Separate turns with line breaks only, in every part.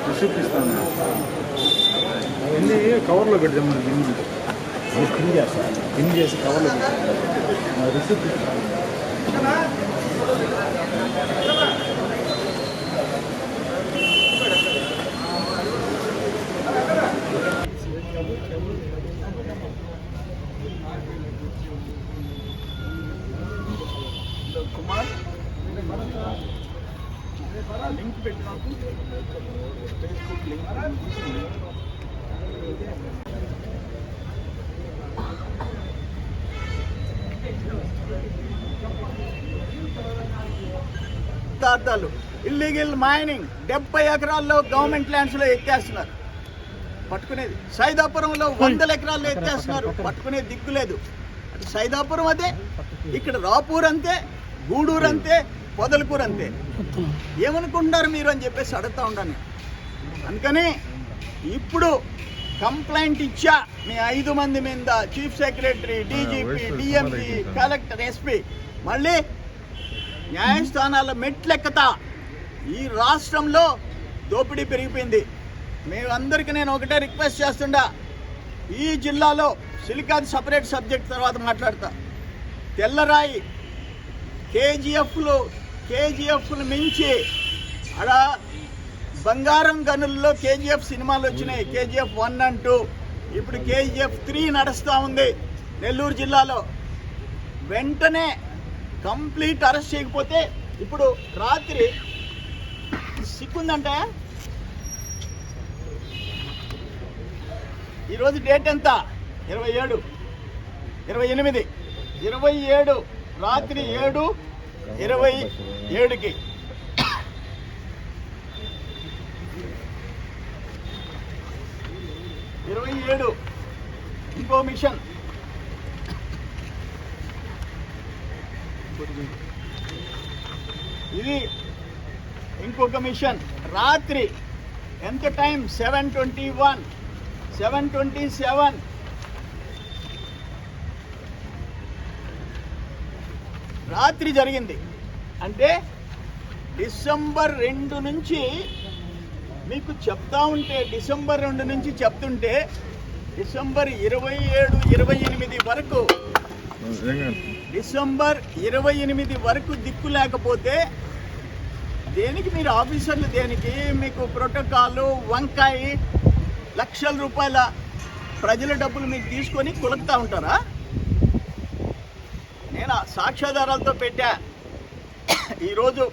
Receipt ఇస్తాను. అన్నీ కవర్లో పెడదామని
పిన్ చేస్తాను, పిన్ చేసి కవర్లో పెట్టాను. రిసిప్ట్ ఇస్తాను.
కుమార్ లింక్ పెట్టినప్పుడు ఫేస్బుక్ లింక్ పదార్థాలు ఇల్లీగల్ మైనింగ్ 70 ఎకరాల్లో గవర్నమెంట్ ల్యాండ్స్లో ఎత్తేస్తున్నారు, పట్టుకునేది. సైదాపురంలో 100 ఎకరాల్లో ఎత్తేస్తున్నారు, పట్టుకునే దిక్కు లేదు. అటు సైదాపురం అదే, ఇక్కడ రాపూర్ అంతే, గూడూరు అంతే, పొదలకూరు అంతే. ఏమనుకుంటున్నారు మీరు అని చెప్పేసి అడుగుతూ ఉన్నాను. అందుకని ఇప్పుడు కంప్లైంట్ ఇచ్చా మీ 5 మంది మీద, chief secretary, DGP, DMP, collector, SP. మళ్ళీ న్యాయస్థానాల మెట్లెక్కతా. ఈ రాష్ట్రంలో దోపిడీ పెరిగిపోయింది. మేమందరికీ నేను ఒకటే రిక్వెస్ట్ చేస్తుండా, ఈ జిల్లాలో సిలికాన్ సపరేట్ సబ్జెక్ట్ తర్వాత మాట్లాడతా. తెల్లరాయి కేజీఎఫ్లు మించి అక్కడ బంగారం గనుల్లో కేజీఎఫ్ సినిమాలు వచ్చినాయి. కేజీఎఫ్ 1 and 2, ఇప్పుడు కేజీఎఫ్ 3 నడుస్తూ ఉంది నెల్లూరు జిల్లాలో. వెంటనే కంప్లీట్ అరెస్ట్ చేయకపోతే, ఇప్పుడు రాత్రి సిక్కుందంటే, ఈరోజు డేట్ ఎంత? 27 రాత్రి 7:27కి ఇంకో మిషన్. ఇది ఇంకొక మిషన్. రాత్రి ఎంత టైం? 7:21, 7:27. రాత్రి జరిగింది. అంటే డిసెంబర్ 2 నుంచి మీకు చెప్తా ఉంటే, డిసెంబర్ 2 నుంచి చెప్తుంటే డిసెంబర్ 27, 28 వరకు, డిసెంబర్ 28 వరకు దిక్కు లేకపోతే దేనికి మీరు ఆఫీసర్లు? దేనికి మీకు ప్రోటోకాల్? వంకాయ లక్షల రూపాయల ప్రజల డబ్బులు మీకు తీసుకొని కొలుపుతూ ఉంటారా? నేను సాక్ష్యాధారాలతో పెట్టా. ఈరోజు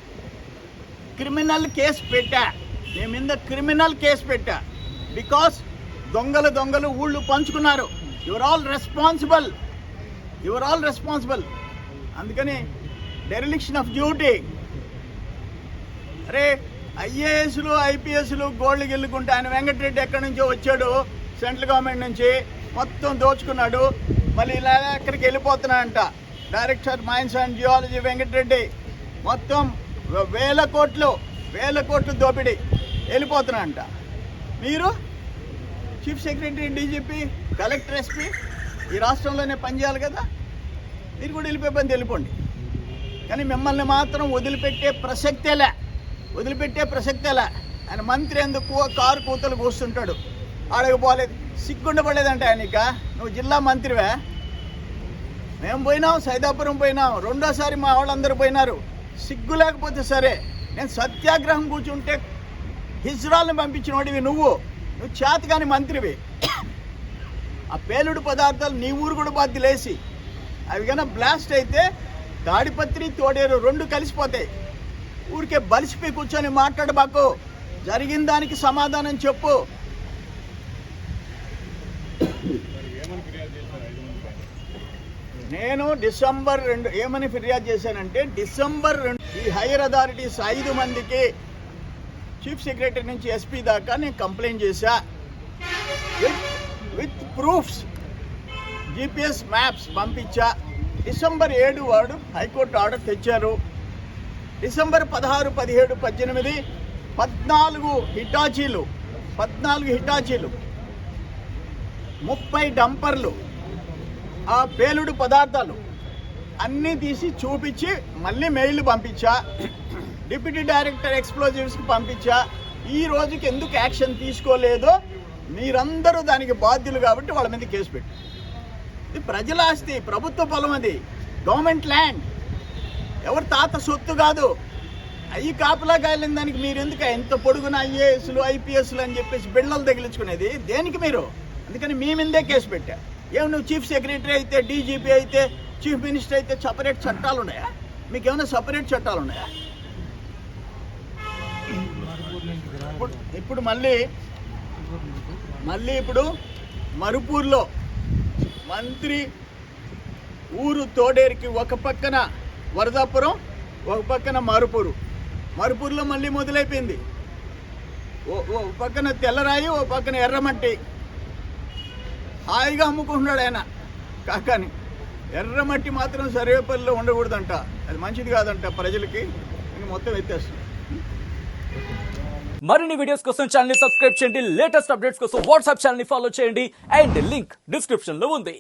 క్రిమినల్ కేసు పెట్టా, మీ మీద క్రిమినల్ కేసు పెట్టా. బికాస్ దొంగలు ఊళ్ళు పంచుకున్నారు. Your all responsible. అందుకని డెరిలిక్షన్ ఆఫ్ డ్యూటీ. అరే ఐఏఎస్లు, ఐపీఎస్లు గోల్డ్ గెల్లుకుంటే, ఆయన వెంకటరెడ్డి ఎక్కడి నుంచో వచ్చాడు, సెంట్రల్ గవర్నమెంట్ నుంచి, మొత్తం దోచుకున్నాడు. మళ్ళీ ఇలా ఎక్కడికి వెళ్ళిపోతున్నాడంట. Director mines and geology Venkatareddy మొత్తం వేల కోట్లు దోపిడీ, వెళ్ళిపోతున్నాడంట. మీరు chief secretary, DGP, collector, SP ఈ రాష్ట్రంలోనే పనిచేయాలి కదా. మీరు కూడా వెళ్ళిపోయి పని వెళ్ళిపోండి. కానీ మిమ్మల్ని మాత్రం వదిలిపెట్టే ప్రసక్తేలే. ఆయన మంత్రి ఎందుకు కారు కూతలు కూస్తుంటాడు, ఆడకపోలేదు. సిగ్గుండపడలేదంటే ఆయనక, నువ్వు జిల్లా మంత్రివే. మేము పోయినాం, సైదాపురం పోయినాం, 2వ సారి మా వాళ్ళందరూ పోయినారు. సిగ్గు లేకపోతే సరే. నేను సత్యాగ్రహం కూర్చుంటే హిజ్రాల్ని పంపించిన వాడివి నువ్వు చేతగాని మంత్రివి. ఆ పేలుడు పదార్థాలు నీ ఊరు కూడా బాధ్యులేసి, అవి కన్నా బ్లాస్ట్ అయితే తాడిపత్రి, తోడేరు 2 కలిసిపోతాయి. ఊరికే బలిసిపోయి కూర్చొని మాట్లాడబాకు. జరిగిన దానికి సమాధానం చెప్పు. నేను డిసెంబర్ 2 ఏమని ఫిర్యాదు చేశానంటే, డిసెంబర్ 2 ఈ హైయర్ అథారిటీస్ 5 మందికి, చీఫ్ సెక్రటరీ నుంచి ఎస్పీ దాకా నేను కంప్లైంట్ చేశా. విత్ ప్రూఫ్స్, జీపీఎస్ మ్యాప్స్ పంపించా. డిసెంబర్ 7 వాడు హైకోర్టు ఆర్డర్ తెచ్చారు. డిసెంబర్ 16, 17, 18 14 హిటాచీలు, 30 డంపర్లు, ఆ పేలుడు పదార్థాలు అన్నీ తీసి చూపించి మళ్ళీ మెయిల్ పంపించా. డిప్యూటీ డైరెక్టర్ ఎక్స్ప్లోజివ్స్కి పంపించా. ఈ రోజుకి ఎందుకు యాక్షన్ తీసుకోలేదో మీరందరూ దానికి బాధ్యులు కాబట్టి వాళ్ళ మీద కేసు పెట్టారు. ఇది ప్రజల ఆస్తి, ప్రభుత్వ పొలం, అది గవర్నమెంట్ ల్యాండ్, ఎవరి తాత సొత్తు కాదు. అవి కాపలా కాయలేని దానికి మీరు ఎందుకు ఎంత పొడుగున ఐఏఎస్లు ఐపీఎస్లు అని చెప్పేసి బిళ్ళలు తగిలించుకునేది దేనికి మీరు? అందుకని మీ మీదే కేసు పెట్టా. ఏమి నువ్వు చీఫ్ సెక్రటరీ అయితే, డీజీపీ అయితే, చీఫ్ మినిస్టర్ అయితే సపరేట్ చట్టాలు ఉన్నాయా? మీకు ఏమైనా సపరేట్ చట్టాలు ఉన్నాయా? ఇప్పుడు మళ్ళీ ఇప్పుడు మరుపూర్లో మంత్రి ఊరు తోడేరికి ఒక పక్కన వరదాపురం, ఒక పక్కన మరుపూరులో మళ్ళీ మొదలైపోయింది. ఓ పక్కన తెల్లరాయి, ఓ పక్కన ఎర్రమట్టి. హాయిగా అమ్ముకుంటున్నాడు ఆయన కాకాని. ఎర్రమట్టి మాత్రం సర్వేపల్లిలో ఉండకూడదంట, అది మంచిది కాదంట ప్రజలకి. మొత్తం ఎత్తేస్తుంది.
మరిన్ని వీడియోస్ కోసం ఛానల్ ని సబ్స్క్రైబ్ చేయండి. లేటెస్ట్ అప్డేట్స్ కోసం వాట్సాప్ ఛానల్ ని ఫాలో చేయండి. అండ్ లింక్ డిస్క్రిప్షన్ లో ఉంది.